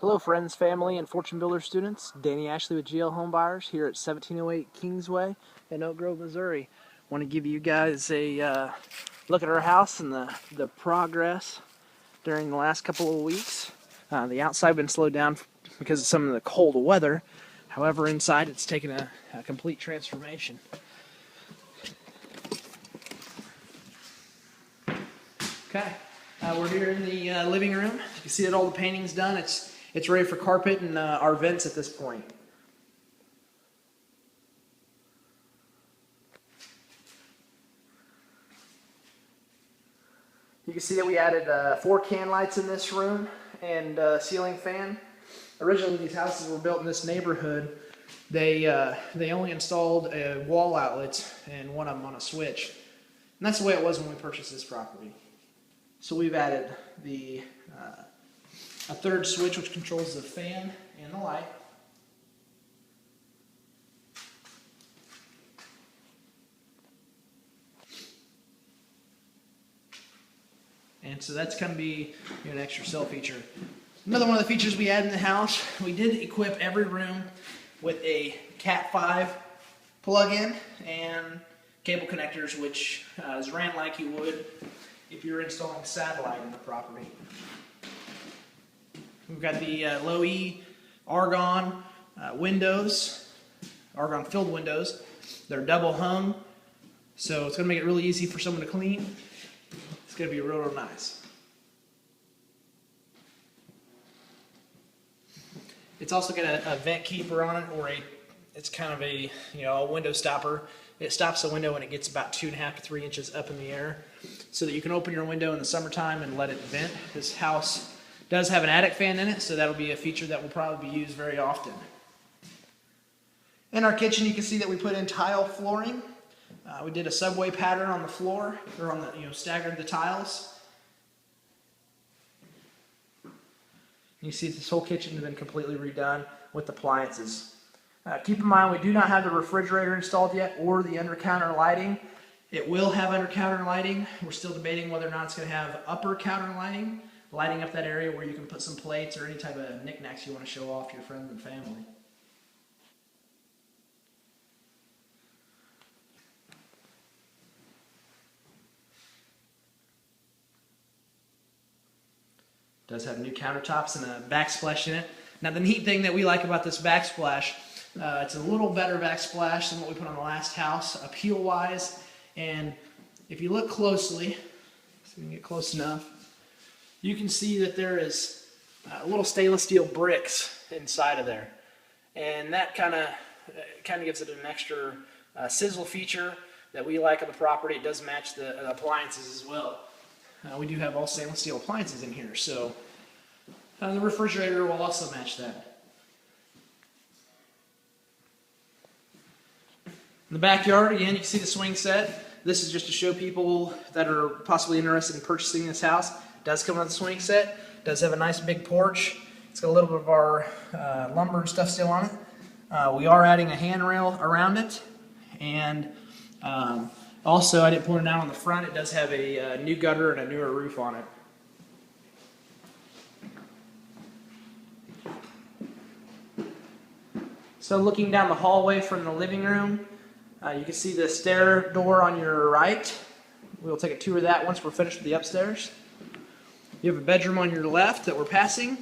Hello friends, family, and Fortune Builder students. Danny Ashley with GL Home Buyers here at 1708 Kingsway in Oak Grove, Missouri. Want to give you guys a look at our house and the progress during the last couple of weeks. The outside been slowed down because of some of the cold weather. However, inside it's taken a complete transformation. Okay, we're here in the living room. You can see that all the painting's done. It's ready for carpet and our vents at this point. You can see that we added 4 can lights in this room and a ceiling fan. Originally, these houses were built in this neighborhood. They only installed wall outlets and one of them on a switch. And that's the way it was when we purchased this property. So we've added a third switch which controls the fan and the light. And so that's going to be an extra cell feature. Another one of the features we add in the house, we did equip every room with a Cat 5 plug-in and cable connectors, which is ran like you would if you're installing satellite in the property. We've got the low E argon windows, argon filled windows. They're double hung, so it's going to make it really easy for someone to clean. It's going to be real nice. It's also got a vent keeper on it, or it's kind of a a window stopper. It stops the window when it gets about 2.5 to 3 inches up in the air, so that you can open your window in the summertime and let it vent. This house does have an attic fan in it, so that'll be a feature that will probably be used very often. In our kitchen, you can see that we put in tile flooring. We did a subway pattern on the floor, or on the staggered the tiles. You see this whole kitchen has been completely redone with appliances. Keep in mind, we do not have the refrigerator installed yet or the under-counter lighting. It will have under-counter lighting. We're still debating whether or not it's going to have upper counter lighting up that area where you can put some plates or any type of knickknacks you want to show off to your friends and family. It does have new countertops and a backsplash in it. Now, the neat thing that we like about this backsplash, it's a little better backsplash than what we put on the last house, appeal-wise. And if you look closely, so we can get close enough, you can see that there is little stainless steel bricks inside of there. And that kind of gives it an extra sizzle feature that we like on the property. It does match the appliances as well. We do have all stainless steel appliances in here, so the refrigerator will also match that. In the backyard, again, you can see the swing set. This is just to show people that are possibly interested in purchasing this house. It does come with a swing set. It does have a nice big porch. It's got a little bit of our lumber and stuff still on it. We are adding a handrail around it, and also, I didn't point it out on the front, it does have a new gutter and a newer roof on it. So looking down the hallway from the living room, you can see the stair door on your right. We'll take a tour of that once we're finished with the upstairs. You have a bedroom on your left that we're passing.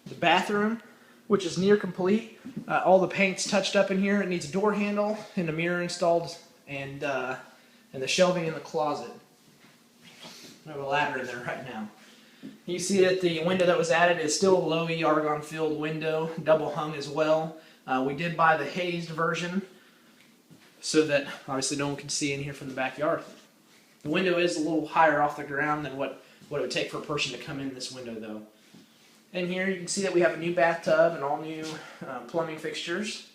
The bathroom, which is near complete. All the paint's touched up in here. It needs a door handle and a mirror installed, and the shelving in the closet. We have a ladder in there right now. You see that the window that was added is still a low E argon filled window, double hung as well. We did buy the hazed version so that obviously no one can see in here from the backyard. The window is a little higher off the ground than what it would take for a person to come in this window, though. In here you can see that we have a new bathtub and all new plumbing fixtures.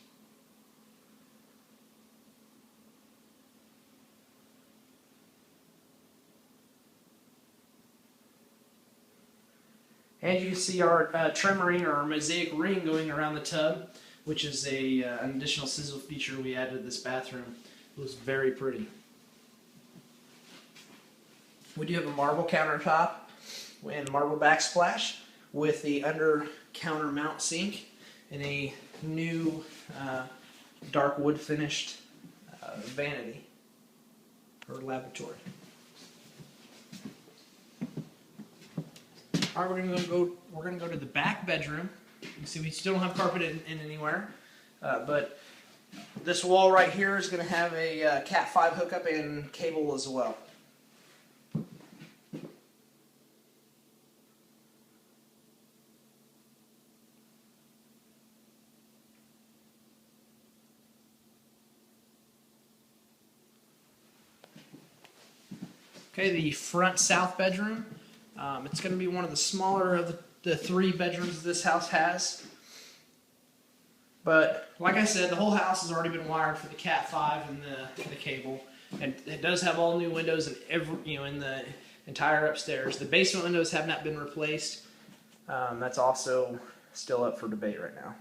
And you can see our trim ring, or our mosaic ring, going around the tub, which is an additional sizzle feature we added to this bathroom. It was very pretty. We do have a marble countertop and marble backsplash with the under counter mount sink and a new dark wood finished vanity or lavatory. All right, we're gonna go to the back bedroom. You can see we still don't have carpet in anywhere, but this wall right here is going to have a Cat 5 hookup and cable as well. Okay, the front south bedroom. It's going to be one of the smaller of the 3 bedrooms this house has. But like I said, the whole house has already been wired for the Cat 5 and the cable, and it does have all new windows in in the entire upstairs. The basement windows have not been replaced. That's also still up for debate right now.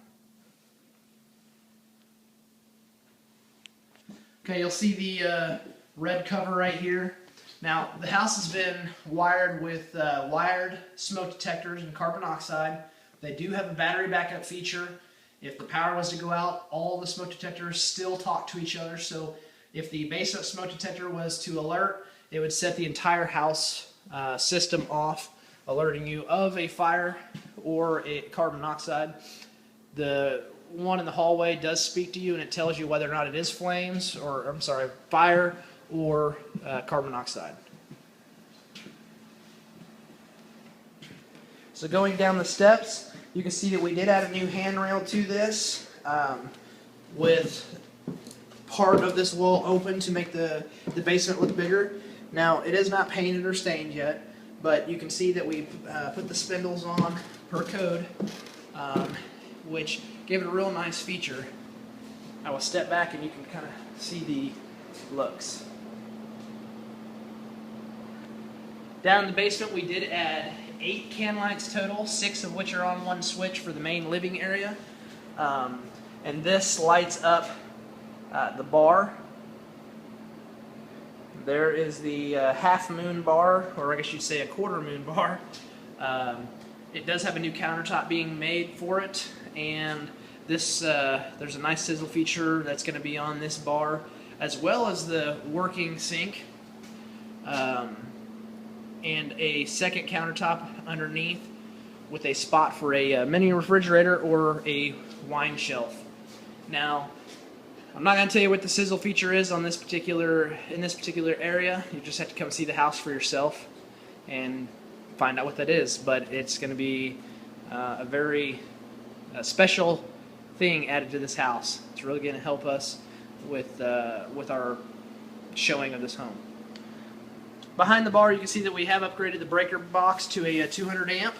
Okay, you'll see the red cover right here. Now the house has been wired with wired smoke detectors and carbon monoxide. They do have a battery backup feature. If the power was to go out, all the smoke detectors still talk to each other. So if the basement smoke detector was to alert, it would set the entire house system off, alerting you of a fire or a carbon monoxide. The one in the hallway does speak to you, and it tells you whether or not it is fire or carbon monoxide. So going down the steps, you can see that we did add a new handrail to this with part of this wall open to make the basement look bigger. Now, it is not painted or stained yet, but you can see that we put the spindles on per code, which gave it a real nice feature. I will step back and you can kind of see the looks. Down in the basement, we did add 8 can lights total, 6 of which are on one switch for the main living area. And this lights up the bar. There is the half moon bar, or I guess you'd say a quarter moon bar. It does have a new countertop being made for it, and this there's a nice sizzle feature that's going to be on this bar, as well as the working sink. And a second countertop underneath with a spot for a mini refrigerator or a wine shelf. Now, I'm not going to tell you what the sizzle feature is on this particular area. You just have to come see the house for yourself and find out what that is. But it's going to be a very special thing added to this house. It's really going to help us with our showing of this home. Behind the bar, you can see that we have upgraded the breaker box to a 200 amp,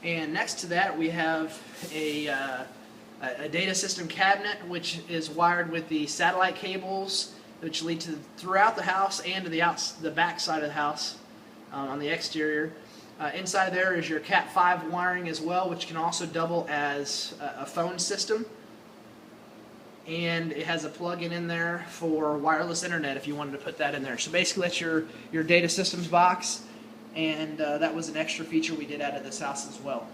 and next to that we have a data system cabinet, which is wired with the satellite cables, which lead to throughout the house and to the back side of the house on the exterior. Inside there is your Cat 5 wiring as well, which can also double as a phone system. And it has a plug-in in there for wireless internet if you wanted to put that in there. So basically that's your data systems box, and that was an extra feature we did add to this house as well.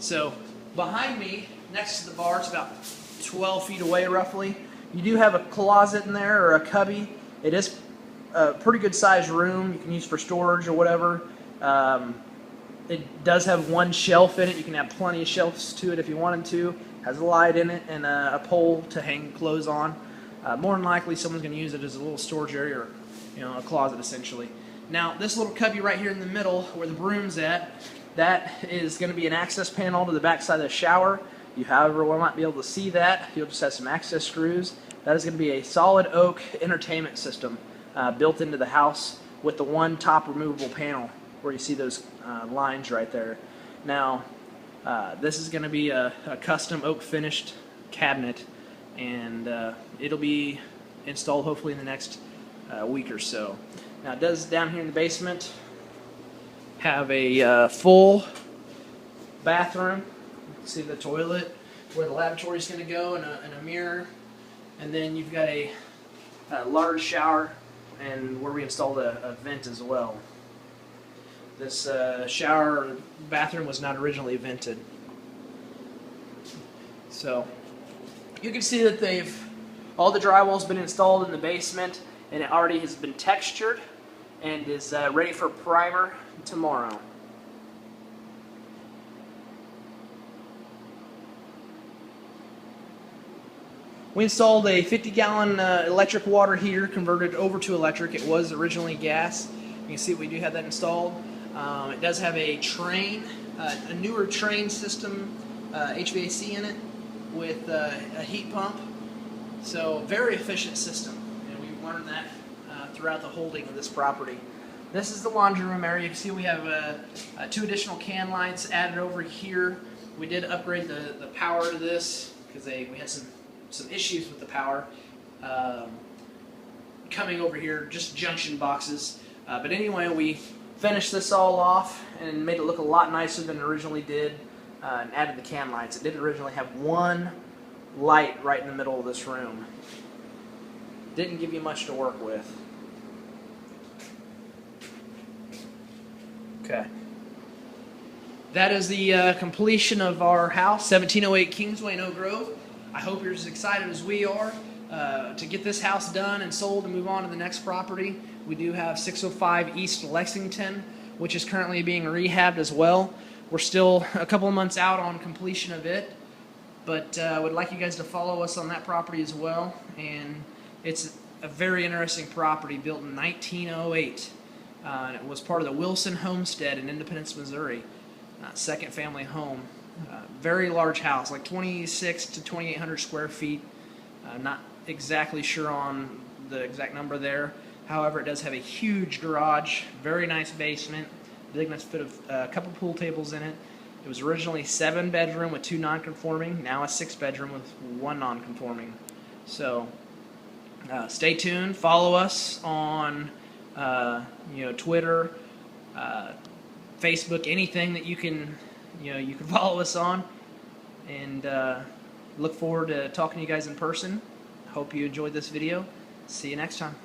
So behind me, next to the bar, it's about 12 feet away roughly, you do have a closet in there, or a cubby. It is a pretty good sized room you can use for storage or whatever. It does have one shelf in it. You can have plenty of shelves to it if you wanted to. Has a light in it and a pole to hang clothes on. More than likely, someone's going to use it as a little storage area, or a closet essentially. Now, this little cubby right here in the middle, where the broom's at, that is going to be an access panel to the back side of the shower. You, however, will not be able to see that. You'll just have some access screws. That is going to be a solid oak entertainment system built into the house with the one top removable panel where you see those lines right there. Now, this is going to be a custom oak finished cabinet, and it'll be installed hopefully in the next week or so. Now, it does, down here in the basement, have a full bathroom. You can see the toilet, where the lavatory is going to go, and a mirror. And then you've got a large shower, and where we installed a vent as well. This shower bathroom was not originally vented. So you can see that all the drywall's been installed in the basement, and it already has been textured and is ready for primer tomorrow. We installed a 50-gallon electric water heater, converted over to electric. It was originally gas. You can see we do have that installed. It does have a train, a newer train system, HVAC in it, with a heat pump. So very efficient system, and we've learned that throughout the holding of this property. This is the laundry room area. You can see we have 2 additional can lights added over here. We did upgrade the power to this because we had some issues with the power coming over here, just junction boxes. But anyway, we finished this all off and made it look a lot nicer than it originally did, and added the can lights. It didn't originally have one light right in the middle of this room. Didn't give you much to work with. Okay. That is the completion of our house, 1708 Kingsway in Oak Grove. I hope you're as excited as we are to get this house done and sold and move on to the next property. We do have 605 East Lexington, which is currently being rehabbed as well. We're still a couple of months out on completion of it, but I would like you guys to follow us on that property as well. And it's a very interesting property built in 1908. And it was part of the Wilson Homestead in Independence, Missouri. Second family home. Very large house, like 26 to 2,800 square feet. I'm not exactly sure on the exact number there. However, it does have a huge garage, very nice basement, big enough to fit a couple pool tables in it. It was originally 7-bedroom with 2 non-conforming, now a 6-bedroom with 1 non-conforming. So stay tuned. Follow us on Twitter, Facebook, anything that you can follow us on, and look forward to talking to you guys in person. Hope you enjoyed this video. See you next time.